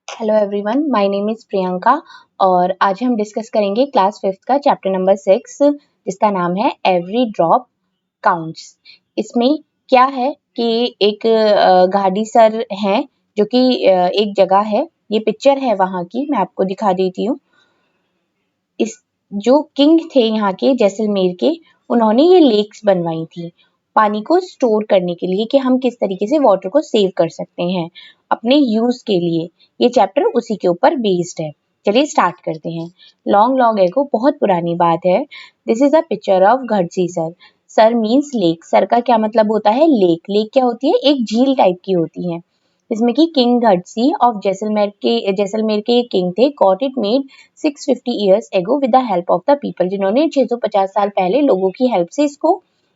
Hello everyone, my name is Priyanka और आज हम डिस्कस करेंगे क्लास 5th का चैप्टर नंबर 6 जिसका नाम है एवरी ड्रॉप काउंट्स। इसमें क्या है कि एक गाड़ी सर हैं जो कि एक जगह है, ये पिक्चर है वहाँ की, मैं आपको दिखा देती हूँ। इस जो किंग थे यहाँ के जैसलमेर के, उन्होंने ये लेक्स बनवाई थी पानी को स्टोर करने के लिए कि हम किस तरीके से वाटर को सेव कर सकते हैं अपने यूज के लिए। ये चैप्टर उसी के ऊपर बेस्ड है। चलिए स्टार्ट करते हैं। लॉन्ग लॉन्ग एगो, बहुत पुरानी बात है। This is a picture of Gharsisar. Sar means lake. सर का क्या मतलब होता है? लेक। लेक क्या होती है? एक झील टाइप की होती है। इसमें कि किंग घड़सी ऑफ जैसलमेर के किंग थे, got it made 650 years ago with the help of the people, जिन्होंने 650 साल पहले लोगों की हेल्प से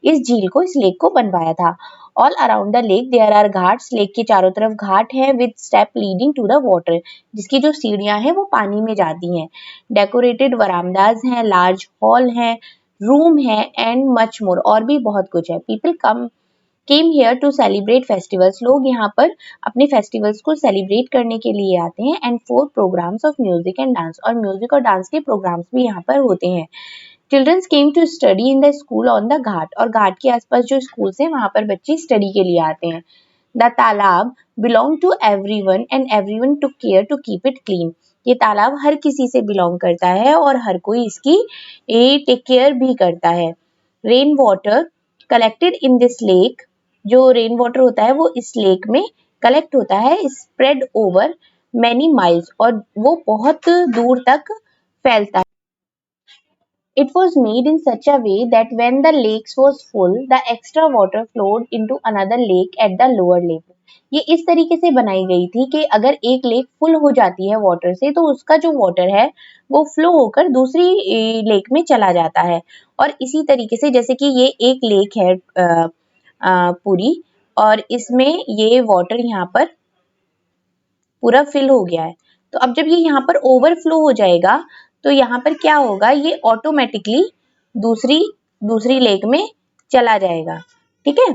इस झील को, इस लेक को बनवाया था। All around the lake there are ghats. Lake के चारों तरफ घाट है with step leading to the water, जिसकी जो सीढ़ियां हैं वो पानी में जाती हैं। डेकोरेटेड वरामदाज हैं, लार्ज हॉल है, रूम है एंड मच मोर, और भी बहुत कुछ है। People came here to celebrate festivals. लोग यहाँ पर अपने फेस्टिवल्स को सेलिब्रेट करने के लिए आते हैं। And for programmes of music and dance, और म्यूजिक और डांस के प्रोग्राम्स भी यहाँ पर होते हैं। Childrens came to study in the school on the ghat, और घाट के आसपास जो स्कूल है वहाँ पर बच्चे स्टडी के लिए आते हैं। द तालाब belong to everyone and everyone took care to keep it clean. ये तालाब हर किसी से बिलोंग करता है और हर कोई इसकी टेक केयर भी करता है। Rain water collected in this lake, जो रेन वाटर होता है वो इस लेक में कलेक्ट होता है, स्प्रेड ओवर मैनी माइल्स, और वो बहुत दूर तक फैलता है। It was made in such a way that when the lake was full, the extra water flowed into another lake at the lower level. ये इस तरीके से बनाई गई थी कि अगर एक लेक फुल हो जाती है वाटर से, तो उसका जो वाटर है वो फ्लो होकर दूसरी लेक में चला जाता है। और इसी तरीके से, जैसे कि ये एक लेक है पूरी, और इसमें ये वाटर यहाँ पर पूरा फिल हो गया है। तो अब जब ये यहाँ पर ओवरफ्लो हो जाएगा तो यहाँ पर क्या होगा, ये ऑटोमेटिकली दूसरी दूसरी लेक में चला जाएगा। ठीक है,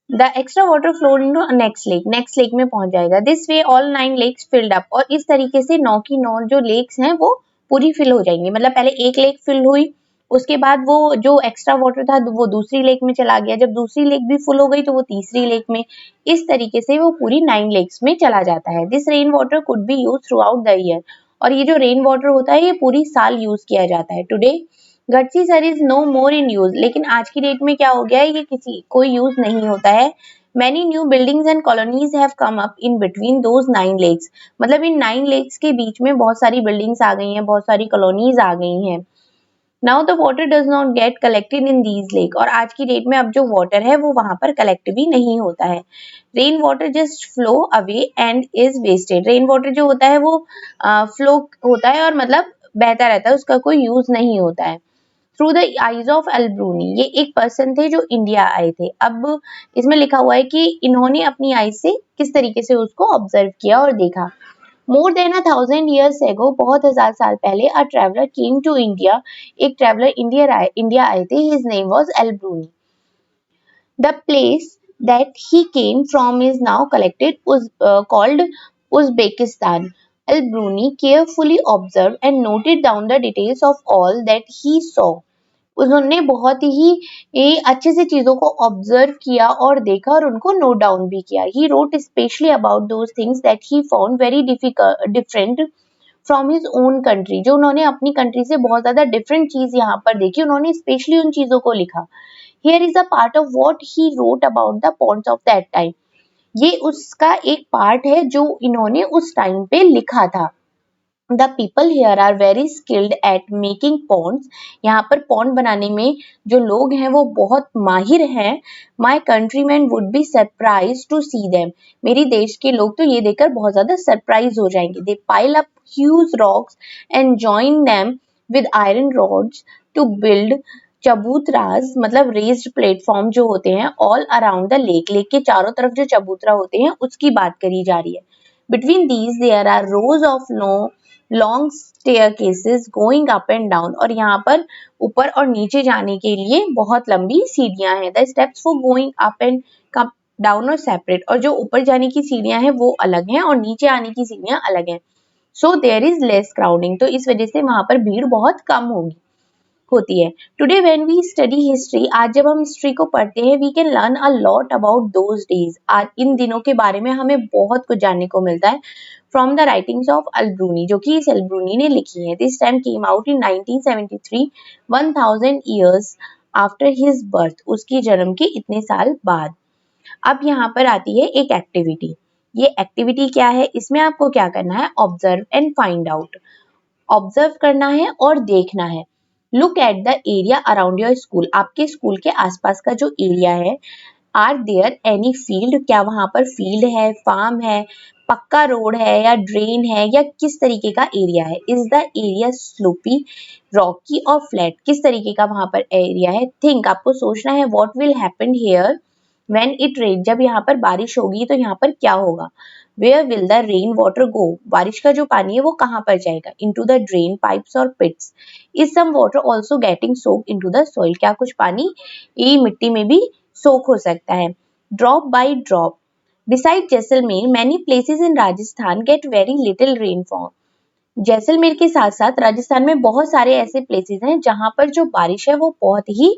the extra water flowed into next lake में पहुंच जाएगा। This way all 9 lakes filled up, और इस तरीके से 9 की 9 जो लेक्स हैं वो पूरी फिल हो जाएंगी। मतलब पहले एक लेक फिल हुई, उसके बाद वो जो एक्स्ट्रा वाटर था वो दूसरी लेक में चला गया, जब दूसरी लेक भी फुल हो गई तो वो तीसरी लेक में, इस तरीके से वो पूरी 9 लेक्स में चला जाता है। This rain water could be use through out the year, और ये जो रेन वाटर होता है ये पूरी साल यूज किया जाता है। Today Gharsisar is no more in use, लेकिन आज की डेट में क्या हो गया है, ये किसी कोई यूज नहीं होता है। Many new buildings and colonies have come up in between those 9 lakes, मतलब इन 9 लेक्स के बीच में बहुत सारी बिल्डिंग्स आ गई हैं, बहुत सारी कॉलोनीज आ गई हैं। Now the water does not gate collected in these lake, और आज की डेट में अब जो वाटर है वो वहां पर कलेक्ट भी नहीं होता है। Rain water just flow away and is wasted. Rain water जो होता है वो फ्लो होता है और मतलब बहता रहता है, उसका कोई यूज नहीं होता है। थ्रू द आईज ऑफ अल्ब्रूनी, ये एक पर्सन थे जो इंडिया आए थे। अब इसमें लिखा हुआ है कि इन्होंने अपनी आईज से किस तरीके से उसको ऑब्जर्व किया और देखा। मोर देन 1000 years ago, बहुत हजार साल पहले, a traveller came to India, एक ट्रेवलर इंडिया आए थे। His name was Al-Biruni. The place that he came from is now called Uzbekistan. Al-Bruni carefully observed and noted down the details of all that he saw. उन्होंने बहुत ही अच्छे से चीजों को ऑब्जर्व किया और देखा और उनको नोट डाउन भी किया। He wrote specially about those things that he found very different from his own country, जो उन्होंने अपनी कंट्री से बहुत ज्यादा डिफरेंट चीज यहाँ पर देखी, उन्होंने स्पेशली उन चीजों को लिखा। Here is a part of what he wrote about the ponds of that time, ये उसका एक पार्ट है जो इन्होंने उस टाइम पे लिखा था। The people here are very skilled at making ponds. यहाँ पर पॉन्ड बनाने में जो लोग हैं वो बहुत माहिर हैं। My countrymen would be surprised to see them. मेरी देश के लोग तो ये देखकर बहुत ज्यादा सरप्राइज हो जाएंगे। They pile up huge rocks and join them with iron rods to build चबूतराज, मतलब रेज्ड प्लेटफॉर्म जो होते हैं, all around the lake. Lake के चारों तरफ जो चबूतरा होते हैं उसकी बात करी जा रही है। Between these there are rows of long staircases going up and down, और यहाँ पर ऊपर और नीचे जाने के लिए बहुत लंबी सीढ़ियां हैं। The steps for going up and down और सेपरेट, और जो ऊपर जाने की सीढ़ियां हैं वो अलग हैं और नीचे आने की सीढ़ियां अलग हैं। So there is less crowding, तो इस वजह से वहां पर भीड़ बहुत कम होती है। Today when we study history, आज जब हम हिस्ट्री को पढ़ते हैं, we can learn a lot about those days, आज इन दिनों के बारे में हमें बहुत कुछ जानने को मिलता है फ्रॉम द राइटिंग्स ऑफ अल-ब्रूनी, जो कि इस अल-ब्रूनी ने लिखी है। This time came out in 1973, 1000 years after his birth, उसकी जन्म के इतने साल बाद। अब यहाँ पर आती है एक एक्टिविटी। ये एक्टिविटी क्या है? इसमें आपको क्या करना है? Observe and find out. Observe करना है और देखना है। Look at the area around your school, आपके स्कूल के आसपास का जो एरिया है। आर देयर एनी फील्ड, क्या वहां पर फील्ड है, फार्म है, पक्का रोड है या ड्रेन है, या किस तरीके का एरिया है? Is the area sloppy, Rocky और फ्लैट, किस तरीके का वहां पर एरिया है? थिंक, आपको सोचना है what will happen here when it rain, जब यहाँ पर बारिश होगी तो यहाँ पर क्या होगा? Where will the rain water go, बारिश का जो पानी है वो कहाँ पर जाएगा? इनटू द ड्रेन, पाइप्स और pits. Is some water also getting soaked into the soil, क्या कुछ पानी ये मिट्टी में भी सोख हो सकता है? Drop by drop, beside Jaisalmer many places in Rajasthan get very little rainfall, Jaisalmer के साथ साथ राजस्थान में बहुत सारे ऐसे प्लेसेस हैं जहां पर जो बारिश है वो बहुत ही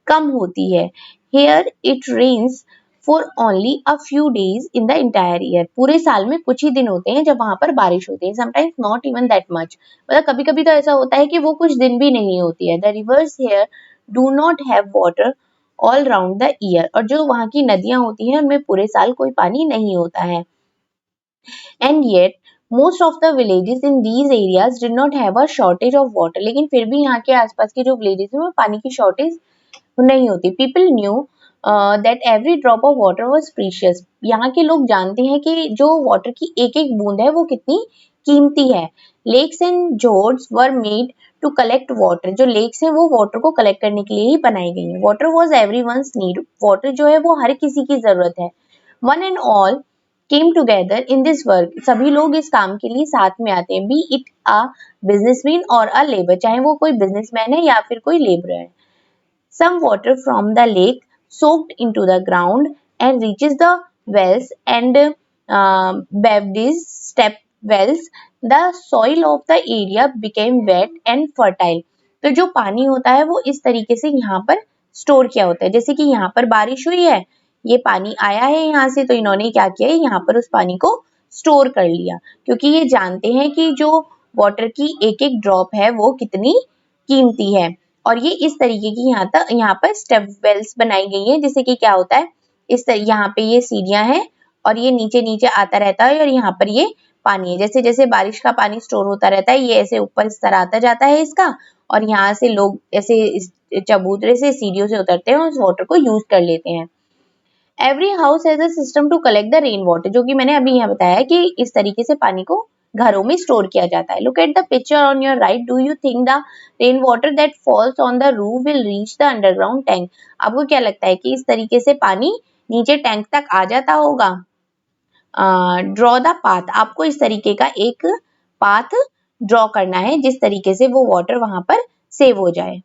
कम होती है। Here it rains for only a few days in the entire year, पूरे साल में कुछ ही दिन होते हैं जब वहां पर बारिश होती है। Sometimes not even that much, मतलब कभी कभी तो ऐसा होता है कि वो कुछ दिन भी नहीं होती है। The rivers here do not have water all round the year, और जो वहाँ की नदियां होती हैं उनमें पूरे साल कोई पानी नहीं होता है। And yet most of the villages in these areas did not have a shortage of water, लेकिन फिर भी यहाँ के आसपास के जो विलेजेस हैं वो पानी की शॉर्टेज नहीं होती। People knew that every drop of water was precious, यहाँ के लोग जानते हैं कि जो वाटर की एक एक बूंद है वो कितनी कीमती है। Lakes and johads were made to collect water, जो लेक्स हैं वो वाटर को कलेक्ट करने के लिए ही बनाई गई है। Water was everyone's need, water जो है वो हर किसी की जरूरत है। One and all came together in this work, सभी लोग इस काम के लिए साथ में आते हैं। बी इट अ बिजनेसमैन और अ लेबर, चाहे वो कोई बिजनेसमैन है या फिर कोई लेबर है। Some water from the lake soaked into the ground and reaches the wells and Bevdes step wells. The soil of the area became wet and fertile. तो जो पानी होता है वो इस तरीके से यहाँ पर स्टोर किया होता है। जैसे कि यहाँ पर बारिश हुई है, ये पानी आया है यहाँ से, तो इन्होंने क्या किया है, यहाँ पर उस पानी को स्टोर कर लिया, क्योंकि ये जानते हैं कि जो वाटर की एक एक ड्रॉप है वो कितनी कीमती है। और ये इस तरीके की यहाँ पर स्टेप वेल्स बनाई गई हैं, जिससे कि क्या होता है, यहाँ पे ये सीढ़ियां हैं और ये नीचे नीचे आता रहता है और यहाँ पर ये पानी है। जैसे जैसे बारिश का पानी स्टोर होता रहता है, ये ऐसे ऊपर इस तरह आता जाता है इसका, और यहाँ से लोग ऐसे इस चबूतरे से सीढ़ियों से उतरते हैं और उस वाटर को यूज कर लेते हैं। Every house has a system to collect the rain water, जो कि मैंने अभी यहाँ बताया कि इस तरीके से पानी को घरों में स्टोर किया जाता है। Look at the picture on your right, do you think the rain water that falls on the roof will reach the underground tank, आपको क्या लगता है कि इस तरीके से पानी नीचे टैंक तक आ जाता होगा? ड्रॉ द पाथ, आपको इस तरीके का एक पाथ ड्रॉ करना है जिस तरीके से वो वाटर वहां पर सेव हो जाए।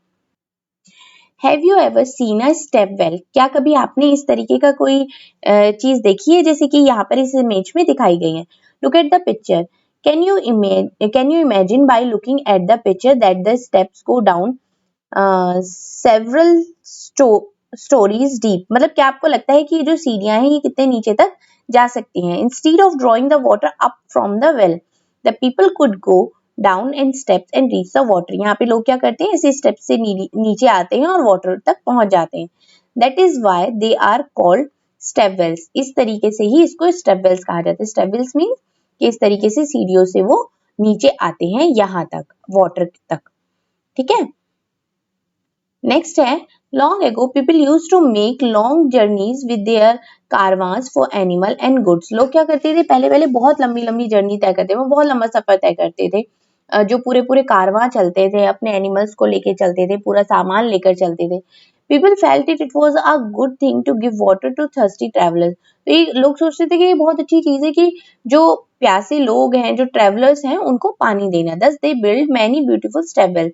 Have you ever seen a step well, क्या कभी आपने इस तरीके का कोई चीज देखी है जैसे कि यहाँ पर इस इमेज में दिखाई गई है? Look at the picture, can you imagine by looking at the picture that the steps go down several stories deep, मतलब क्या आपको लगता है कि ये जो सीढ़ियां हैं ये कितने नीचे तक जा सकती हैं? Instead of drawing the water up from the well, the people could go down and steps and reach the water, यहाँ पे लोग क्या करते हैं, ऐसे स्टेप से नीचे आते हैं और वाटर तक पहुंच जाते हैं। That is why they are called step wells, इस तरीके से ही इसको स्टेप वेल्स कहा जाता है। स्टेप वेल्स मीन कि इस तरीके से सीढ़ियों से वो नीचे आते हैं यहाँ तक, वाटर तक। ठीक है, नेक्स्ट है, long ago people use to make long journeys with their caravans for animal and goods, लोग क्या करते थे, पहले पहले बहुत लंबी लंबी जर्नी तय करते थे, वो बहुत लंबा सफर तय करते थे। जो पूरे पूरे कारवां चलते थे, अपने एनिमल्स को लेके चलते थे, पूरा सामान लेकर चलते थे। People felt it was a good thing to give water to thirsty travellers, तो ये लोग सोचते थे कि ये बहुत अच्छी चीज है कि जो प्यासे लोग हैं, जो ट्रैवलर्स हैं, उनको पानी देना। दस they build many beautiful step well,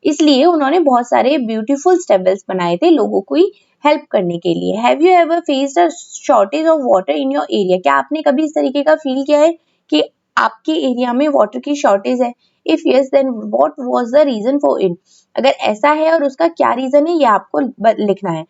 इसलिए उन्होंने बहुत सारे ब्यूटीफुल स्टेप वेल्स बनाए थे लोगों को हेल्प करने के लिए। Have you ever faced a shortage of water in your area? क्या आपने कभी इस तरीके का फील किया है कि आपके एरिया में वाटर की शॉर्टेज है? If yes then what was the reason for it? अगर ऐसा है और उसका क्या रीजन है, ये आपको लिखना है।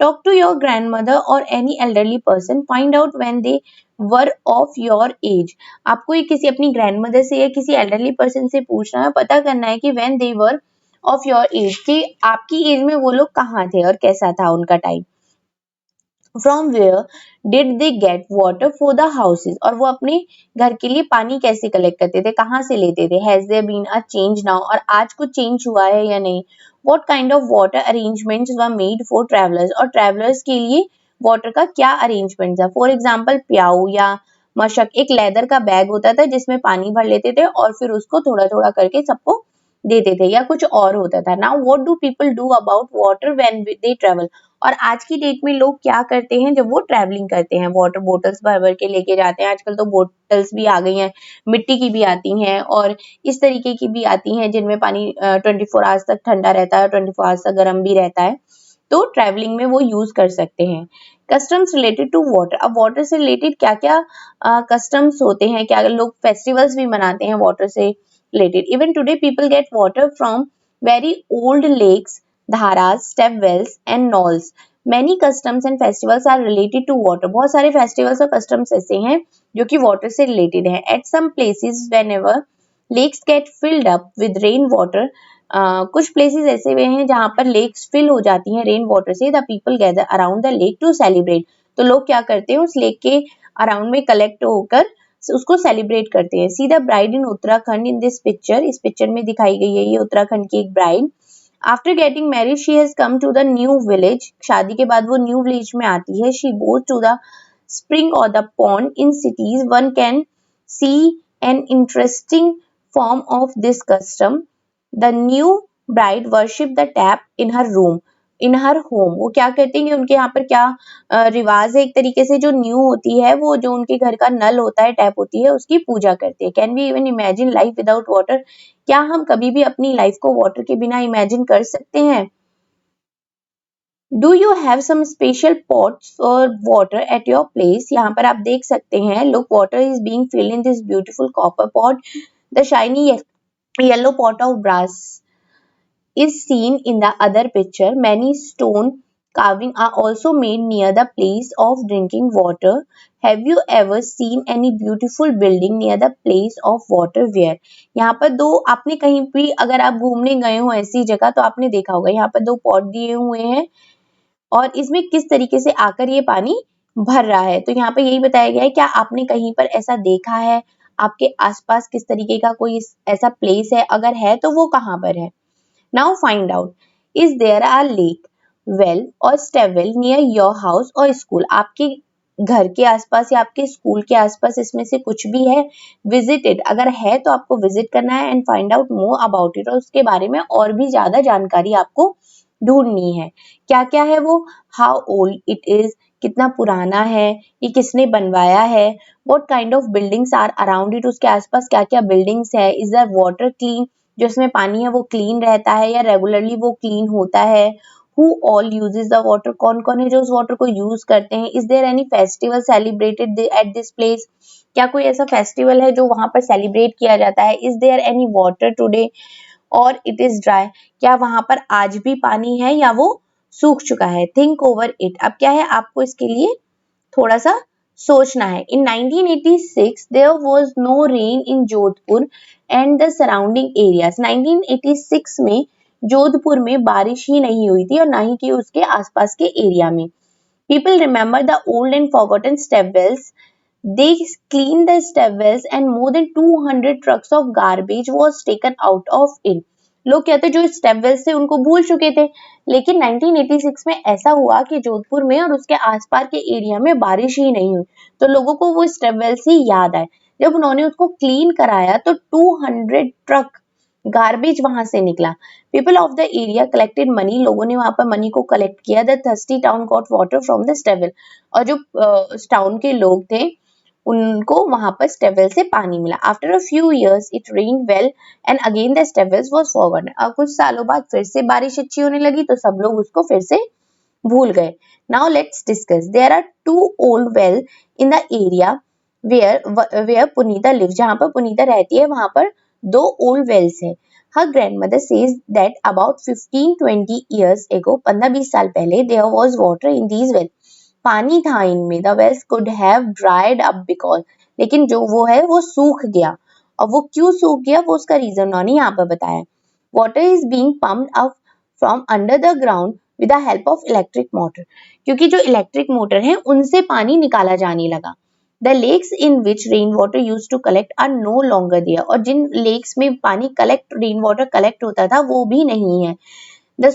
टॉक टू योर ग्रैंडमदर और any elderly person, find out when they were of your age. आपको ये किसी अपनी ग्रैंडमदर से या किसी एल्डरली पर्सन से पूछना है, पता करना है कि when they were of your age, कि आपकी एज में वो लोग कहाँ थे और कैसा था उनका time. From where did they get water for the houses, और वो अपने घर के लिए पानी कैसे कलेक्ट करते थे, कहाँ से लेते थे। Has there been a change now, और आज कुछ चेंज हुआ है या नहीं। What kind of water arrangements were made for travellers, और ट्रैवलर्स के लिए वाटर का क्या अरेंजमेंट था। फॉर एग्जाम्पल प्याऊ या मशक, एक लेदर का बैग होता था जिसमें पानी भर लेते थे और फिर उसको थोड़ा थोड़ा करके सबको देते थे, या कुछ और होता था। Now what do people do about water when they travel, और आज की डेट में लोग क्या करते हैं जब वो ट्रैवलिंग करते हैं। वाटर बोटल्स भर भर के लेके जाते हैं। आजकल तो बोटल्स भी आ गई हैं, मिट्टी की भी आती हैं और इस तरीके की भी आती हैं जिनमें पानी 24 आवर्स तक ठंडा रहता है, 24 आवर्स तक गर्म भी रहता है, तो ट्रैवलिंग में वो यूज कर सकते हैं। कस्टम्स रिलेटेड टू वाटर, अब वाटर से रिलेटेड क्या क्या कस्टम्स होते हैं, क्या लोग फेस्टिवल्स भी मनाते हैं वाटर से related. Even today, people get water from very old lakes, dharas, step wells, and knolls. Many customs and festivals are related to water. बहुत सारे festivals और customs ऐसे हैं जो कि water से related हैं. At some places, whenever lakes get filled up with rain water, कुछ places ऐसे हुए हैं जहाँ पर lakes fill हो जाती हैं rain water से, the people gather around the lake to celebrate. तो लोग क्या करते हैं, उस lake के around में collect होकर उसको सेलिब्रेट करते हैं। See the bride in Uttarakhand in this picture, इस पिक्चर में दिखाई गई है ये उत्तराखंड की एक bride. After getting married she has come to the new village, शादी के बाद वो न्यू विलेज में आती है। She goes to the spring और the pond. In cities one can see an interesting form of this custom. The new bride worship the tap in her room, in her home. वो क्या करते हैं कि उनके यहाँ पर क्या रिवाज है, एक तरीके से जो न्यू होती है, वो जो उनके घर का नल होता है, टैप होती है, उसकी पूजा करते हैं। Can we even imagine life without water, क्या हम कभी भी अपनी लाइफ को वाटर के बिना इमेजिन कर सकते हैं। Do you have some special pots for water at your place, यहाँ पर आप देख सकते हैं look water is being filled in this beautiful copper pot. The shiny yellow pot of brass is seen in the other picture. Many stone carving are also made near the place of drinking water. Have you ever seen any beautiful building near the place of water where? यहाँ पर दो, आपने कहीं भी अगर आप घूमने गए हो ऐसी जगह तो आपने देखा होगा, यहाँ पर दो पॉट दिए हुए हैं और इसमें किस तरीके से आकर ये पानी भर रहा है। तो यहाँ पे यही बताया गया है, क्या आपने कहीं पर ऐसा देखा है, आपके आसपास किस तरीके का कोई ऐसा प्लेस है, अगर है तो वो कहाँ पर है। Now find out, is there a lake, well or stepwell near your house or school? आपके घर के आसपास या आपके स्कूल के आसपास इसमें से कुछ भी है। विजिट इट, अगर है तो आपको विजिट करना है। And find out more about it, और उसके बारे में और भी ज्यादा जानकारी आपको ढूंढनी है। क्या क्या है वो, हाउ ओल्ड इट इज, कितना पुराना है, ये किसने बनवाया है। What kind of buildings are around it, उसके आसपास क्या क्या बिल्डिंग्स है। इज द वाटर क्लीन, जो इसमें पानी है वो क्लीन रहता है या रेगुलरली वो क्लीन होता है। Who all uses the water, कौन कौन है जो उस वाटर को यूज करते हैं। Is there any festival celebrated at this place, क्या कोई ऐसा फेस्टिवल है जो वहां पर सेलिब्रेट किया जाता है। Is there any water today or it is dry, क्या वहां पर आज भी पानी है या वो सूख चुका है। थिंक ओवर इट, अब क्या है आपको इसके लिए थोड़ा सा सोचना है। In 1986 there was no rain in Jodhpur and the surrounding areas. 1986 में जोधपुर में बारिश ही नहीं हुई थी और ना ही कि उसके आसपास के एरिया में। People remember the old and forgotten step wells, they cleaned the step wells and more than 200 trucks of garbage was taken out of it. लोग कहते जो स्टेप वेल्स थे उनको भूल चुके थे, लेकिन 1986 में ऐसा हुआ कि जोधपुर में और उसके आसपास के एरिया में बारिश ही नहीं हुई, तो लोगों को वो स्टेप वेल्स ही याद आए। जब उन्होंने उसको क्लीन कराया तो 200 ट्रक गार्बेज वहां से निकला। People of the area collected money, लोगों ने वहां पर मनी को कलेक्ट किया। The thirsty town got water from the step well, और जो टाउन के लोग थे उनको वहां पर स्टेपवेल से पानी मिला। After a few years it rain well and again the stepwells was forgotten, और कुछ सालों बाद फिर से बारिश अच्छी होने लगी तो सब लोग उसको फिर से भूल गए. Now let's discuss. There are two old well in the area where Punita lives. जहाँ पर पुनीता रहती है वहाँ पर दो old wells है. Her grandmother says that about 15-20 years ago, 15-20 साल पहले, there was water in these wells. पानी था इनमें. The wells could have dried up because, लेकिन जो वो है वो सूख गया. और वो क्यों सूख गया वो उसका रीजन उन्होंने यहाँ पर बताया. Water is being pumped up from under the ground with the help of electric motor. क्योंकि जो इलेक्ट्रिक मोटर है उनसे पानी निकाला जाने लगा. The lakes in which rainwater used to collect are no longer there. और जिन लेक्स में पानी रेनवाटर कलेक्ट होता था वो भी नहीं है. The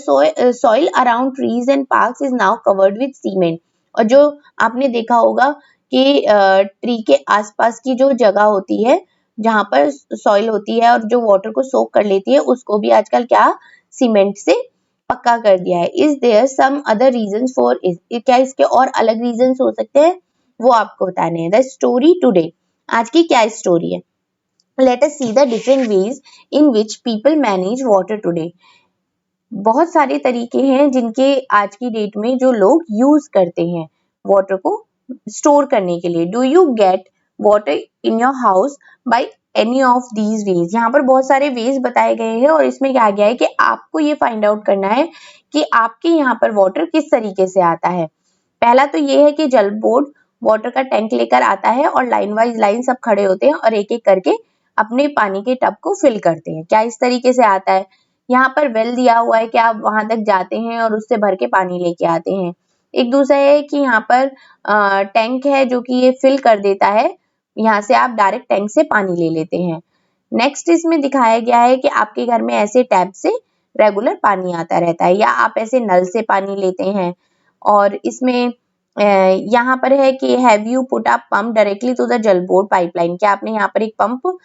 soil around trees and parks is now covered with cement. और जो आपने देखा होगा कि ट्री के आसपास की जो जगह होती है जहाँ पर सॉइल होती है और जो वाटर को सोक कर लेती है उसको भी आजकल क्या सीमेंट से पक्का कर दिया है. Is there some other reasons for it? क्या इसके और अलग रीजंस हो सकते हैं वो आपको बताने हैं. द स्टोरी टुडे, आज की क्या स्टोरी है. Let us see the different ways in which people manage water today. बहुत सारे तरीके हैं जिनके आज की डेट में जो लोग यूज करते हैं वाटर को स्टोर करने के लिए. Do you get water in your house by any of these veg. यहाँ पर बहुत सारे वेज बताए गए हैं और इसमें क्या गया है कि आपको ये फाइंड आउट करना है कि आपके यहाँ पर वाटर किस तरीके से आता है. पहला तो ये है कि जल बोर्ड वाटर का टैंक लेकर आता है और लाइन वाइज लाइन सब खड़े होते हैं और एक एक करके अपने पानी के टब को फिल करते हैं. क्या इस तरीके से आता है. यहाँ पर वेल दिया हुआ है कि आप वहां तक जाते हैं और उससे भर के पानी लेके आते हैं. एक दूसरा है कि यहाँ पर टैंक है जो कि ये फिल कर देता है. यहाँ से आप डायरेक्ट टैंक से पानी ले लेते हैं. नेक्स्ट इसमें दिखाया गया है कि आपके घर में ऐसे टैप से रेगुलर पानी आता रहता है या आप ऐसे नल से पानी लेते हैं. और इसमें यहाँ पर है कि have you put a pump directly to the Jal Board pipeline. क्या आपने यहाँ पर एक पंप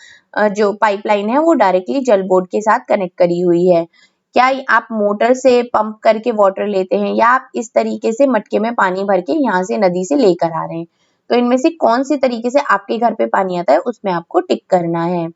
जो पाइपलाइन है वो डायरेक्टली जल बोर्ड के साथ कनेक्ट करी हुई है. क्या आप मोटर से पंप करके वाटर लेते हैं या आप इस तरीके से मटके में पानी भर के यहाँ से नदी से लेकर आ रहे हैं. तो इनमें से कौन सी तरीके से आपके घर पे पानी आता है उसमें आपको टिक करना है.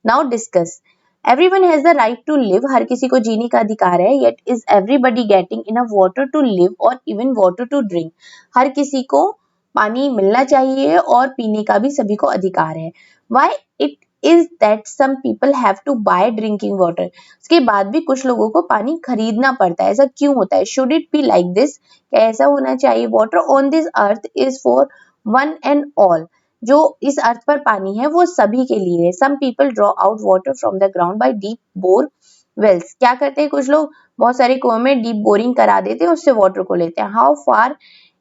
Now discuss. Everyone has the right to live. हर किसी को जीने का अधिकार है. Yet is everybody getting enough water to live और इवन वाटर टू ड्रिंक. हर किसी को पानी मिलना चाहिए और पीने का भी सभी को अधिकार है. Why it is that some people have to buy drinking water. उसके बाद भी कुछ लोगों को पानी खरीदना पड़ता है. ऐसा क्यों होता है. Should it be like this. क्या ऐसा होना चाहिए. Water on this earth is for one and all. जो इस अर्थ पर पानी है वो सभी के लिए है. Some people draw out water from the ground by deep bore wells. क्या करते हैं कुछ लोग बहुत सारे कुएं में डीप बोरिंग करा देते हैं उससे वाटर को लेते हैं. How far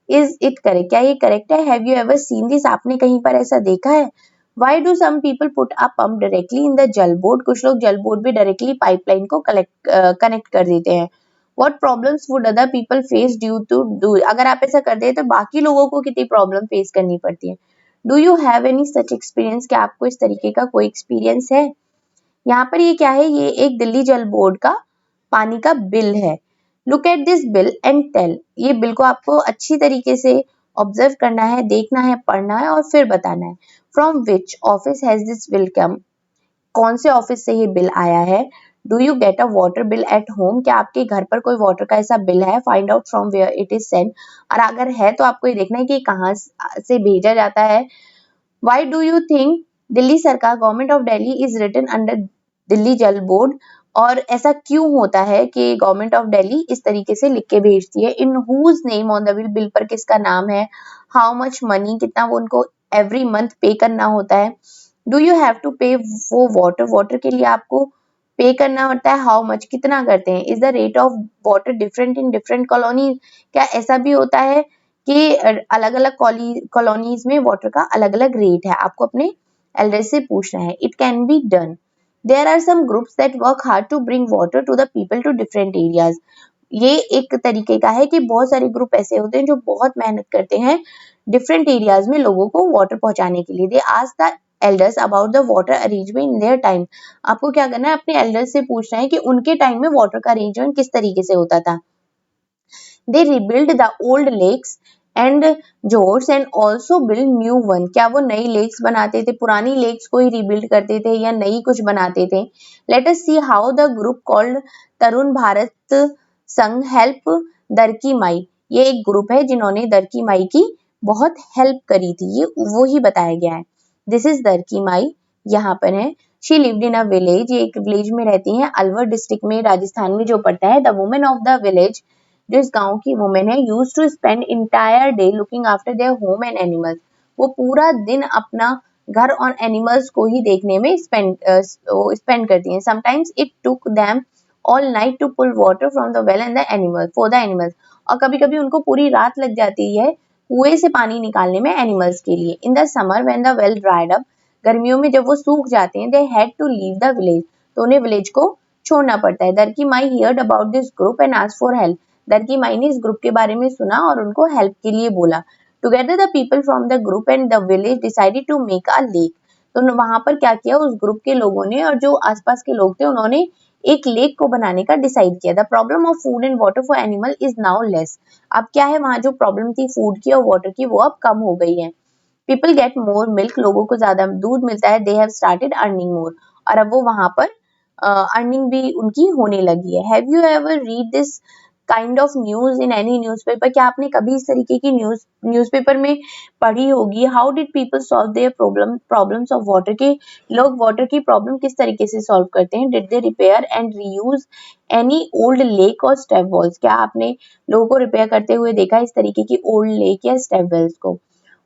is it correct. क्या ये करेक्ट है. Have you ever seen this. आपने कहीं पर ऐसा देखा है. Why do some people put a pump directly in the जल बोर्ड. कुछ लोग जल बोर्ड भी डायरेक्टली पाइपलाइन को कनेक्ट कर देते हैं. What problems would other people face due to do. अगर आप ऐसा करते हैं तो बाकी लोगों को कितनी प्रॉब्लम फेस करनी पड़ती है. Do you have any such experience. क्या आपको इस तरीके का कोई एक्सपीरियंस है. यहाँ पर ये क्या है. ये एक दिल्ली जल बोर्ड का पानी का बिल है. Look at this bill and tell. ये बिल को आपको अच्छी तरीके से ऑब्जर्व करना है, देखना है, पढ़ना है और फिर बताना है. From which office has this bill come. कौन से ऑफिस से ये बिल आया है. Do you get a water bill at home. क्या आपके घर पर कोई वाटर का ऐसा बिल है. Find out from where it is send. और अगर है तो आपको ये देखना है कि कहाँ से भेजा जाता है. Why do you think Delhi सरकार government of Delhi is written under Delhi Jal Board. और ऐसा क्यों होता है कि गवर्नमेंट ऑफ दिल्ली इस तरीके से लिख के भेजती है. In whose name on the bill. Bill पर किसका नाम है. How much money. कितना वो उनको एवरी मंथ पे करना होता है. डू यू हैव टू पे वो वाटर. वाटर के लिए आपको पे करना होता है. How much. कितना करते हैं. Is the rate of water different in different colony. क्या ऐसा भी होता है कि अलग अलग कॉलोनीज में वाटर का अलग अलग रेट है. आपको अपने एल्डर से पूछना है. It can be done. There are some groups that work hard to bring water to the people to different areas. ये एक तरीके का है कि बहुत सारे ग्रुप ऐसे होते हैं जो बहुत मेहनत करते हैं डिफरेंट एरियाज में लोगों को वाटर पहुंचाने के लिए. They ask the elders about the water arrangement in their time. आपको क्या करना है. अपने एल्डर्स से पूछना है कि उनके टाइम में वाटर का अरेंजमेंट किस तरीके से होता था. They rebuild the old lakes and fjords and also build new one. क्या वो नई लेक्स बनाते थे. पुरानी लेक्स को ही रिबिल्ड करते थे या नई कुछ बनाते थे. Let us see how the group called Tarun Bharat संघ help दरकी माई. ये एक ग्रुप है जिन्होंने दरकी माई की बहुत हेल्प करी थी, ये वो ही बताया गया है। दिस इज दरकी माई, यहाँ पर है। She lived in a village, ये एक विलेज में रहती हैं, अलवर डिस्ट्रिक्ट में, राजस्थान में जो पड़ता है। The women of the village, जो इस गांव की वुमेन है, used to spend entire day looking after their home and animals, वो पूरा दिन अपना घर और एनिमल्स को ही देखने में स्पेंड करती हैं। Sometimes it took them all night to pull water from the well and the animal for the animals, और कभी कभी उनको पूरी रात लग जाती है कुएं से पानी निकालने में एनिमल्स के लिए। In the summer when the well dried up, गर्मियों में जब वो सूख जाते हैं, they had to leave the village, तो उन्हें विलेज को छोड़ना पड़ता है। Darki Mai heard about this group and asked for help, Darki Mai ने इस ग्रुप के बारे में सुना और उनको हेल्प के लिए बोला। Together the people from the group and the village decided to make a lake, तो वहां पर क्या किया उस ग्रुप के लोगों ने और जो आसपास के लोग थे उन्होंने एक लेक को बनाने का डिसाइड किया। The problem of food and water for animal is now less, अब क्या है वहां जो प्रॉब्लम थी फूड की और वाटर की वो अब कम हो गई है। पीपल गेट मोर मिल्क, लोगों को ज्यादा दूध मिलता है। They have started earning more, और अब वो वहां पर अर्निंग भी उनकी होने लगी है। Have you ever read this kind of news in any newspaper, क्या आपने कभी इस तरीके की न्यूज़पेपर में पढ़ी होगी? How did people solve their problems of water, के लोग वाटर की प्रॉब्लम किस तरीके से सॉल्व करते हैं? Did they repair and reuse any old lake और स्टेप वेल्स, क्या आपने लोगों को रिपेयर करते हुए देखा इस तरीके की ओल्ड लेक या स्टेप वेल्स को?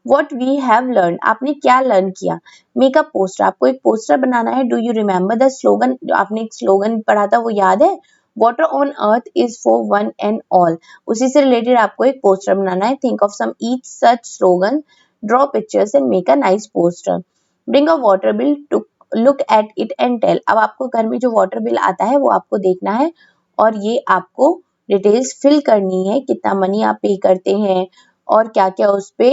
What we have learned, आपने क्या लर्न किया? मेक अ पोस्टर, आपको एक पोस्टर बनाना है। Do you remember the slogan, जो आपने एक स्लोगन पढ़ा था वो याद है? Water on earth is for one and all, उसी से रिलेटेड आपको एक पोस्टर बनाना है। Think of some each such slogan, draw pictures and make a nice poster. Bring a water bill to look at it and tell, अब आपको घर में जो वाटर बिल आता है वो आपको देखना है और ये आपको डिटेल्स फिल करनी है, कितना मनी आप पे करते हैं और क्या क्या उस पे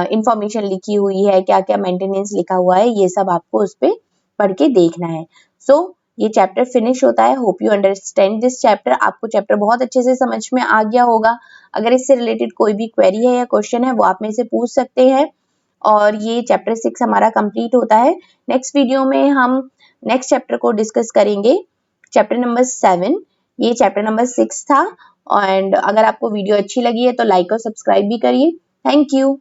इंफॉर्मेशन लिखी हुई है, क्या क्या मेंटेनेंस लिखा हुआ है, ये सब आपको उस पे पढ़ के देखना है। सो ये चैप्टर फिनिश होता है। Hope you understand this chapter, आपको चैप्टर बहुत अच्छे से समझ में आ गया होगा। अगर इससे रिलेटेड कोई भी क्वेरी है या क्वेश्चन है वो आप में से पूछ सकते हैं। और ये चैप्टर 6 हमारा कंप्लीट होता है। नेक्स्ट वीडियो में हम नेक्स्ट चैप्टर को डिस्कस करेंगे, चैप्टर नंबर 7। ये चैप्टर नंबर 6 था। एंड अगर आपको वीडियो अच्छी लगी है तो लाइक और सब्सक्राइब भी करिए। Thank you.